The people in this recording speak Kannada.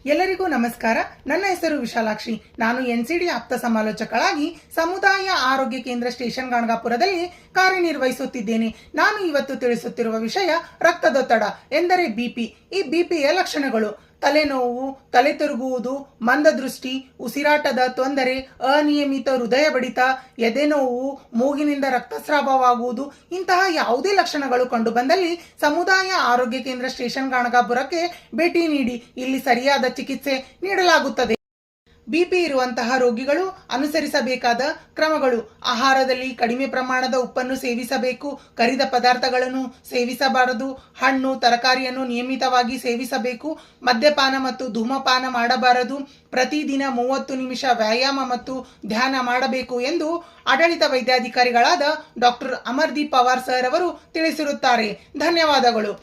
ಎಲ್ಲರಿಗೂ ನಮಸ್ಕಾರ. ನನ್ನ ಹೆಸರು ವಿಶಾಲಾಕ್ಷಿ. ನಾನು ಎನ್ಸಿಡಿ ಆಪ್ತ ಸಮಾಲೋಚಕಳಾಗಿ ಸಮುದಾಯ ಆರೋಗ್ಯ ಕೇಂದ್ರ ಸ್ಟೇಷನ್ ಗಣಗಾಪುರದಲ್ಲಿ ಕಾರ್ಯನಿರ್ವಹಿಸುತ್ತಿದ್ದೇನೆ. ನಾನು ಇವತ್ತು ತಿಳಿಸುತ್ತಿರುವ ವಿಷಯ ರಕ್ತದೊತ್ತಡ ಎಂದರೆ ಬಿಪಿ. ಈ ಬಿಪಿಯ ಲಕ್ಷಣಗಳು: ತಲೆನೋವು, ತಲೆ ತಿರುಗುವುದು, ಮಂದದೃಷ್ಟಿ, ಉಸಿರಾಟದ ತೊಂದರೆ, ಅನಿಯಮಿತ ಹೃದಯ ಬಡಿತ, ಎದೆನೋವು, ಮೂಗಿನಿಂದ ರಕ್ತಸ್ರಾವವಾಗುವುದು. ಇಂತಹ ಯಾವುದೇ ಲಕ್ಷಣಗಳು ಕಂಡುಬಂದಲ್ಲಿ ಸಮುದಾಯ ಆರೋಗ್ಯ ಕೇಂದ್ರ ಸ್ಟೇಷನ್ ಗಣಗಾಪುರಕ್ಕೆ ಭೇಟಿ ನೀಡಿ. ಇಲ್ಲಿ ಸರಿಯಾದ ಚಿಕಿತ್ಸೆ ನೀಡಲಾಗುತ್ತದೆ. ಬಿಪಿ ಇರುವಂತಹ ರೋಗಿಗಳು ಅನುಸರಿಸಬೇಕಾದ ಕ್ರಮಗಳು: ಆಹಾರದಲ್ಲಿ ಕಡಿಮೆ ಪ್ರಮಾಣದ ಉಪ್ಪನ್ನು ಸೇವಿಸಬೇಕು, ಕರಿದ ಪದಾರ್ಥಗಳನ್ನು ಸೇವಿಸಬಾರದು, ಹಣ್ಣು ತರಕಾರಿಯನ್ನು ನಿಯಮಿತವಾಗಿ ಸೇವಿಸಬೇಕು, ಮದ್ಯಪಾನ ಮತ್ತು ಧೂಮಪಾನ ಮಾಡಬಾರದು, ಪ್ರತಿದಿನ 30 ನಿಮಿಷ ವ್ಯಾಯಾಮ ಮತ್ತು ಧ್ಯಾನ ಮಾಡಬೇಕು ಎಂದು ಆಡಳಿತ ವೈದ್ಯಾಧಿಕಾರಿಗಳಾದ ಡಾಕ್ಟರ್ ಅಮರ್ದೀಪ್ ಪವಾರ್ ಸರ್ ಅವರು ತಿಳಿಸಿರುತ್ತಾರೆ. ಧನ್ಯವಾದಗಳು.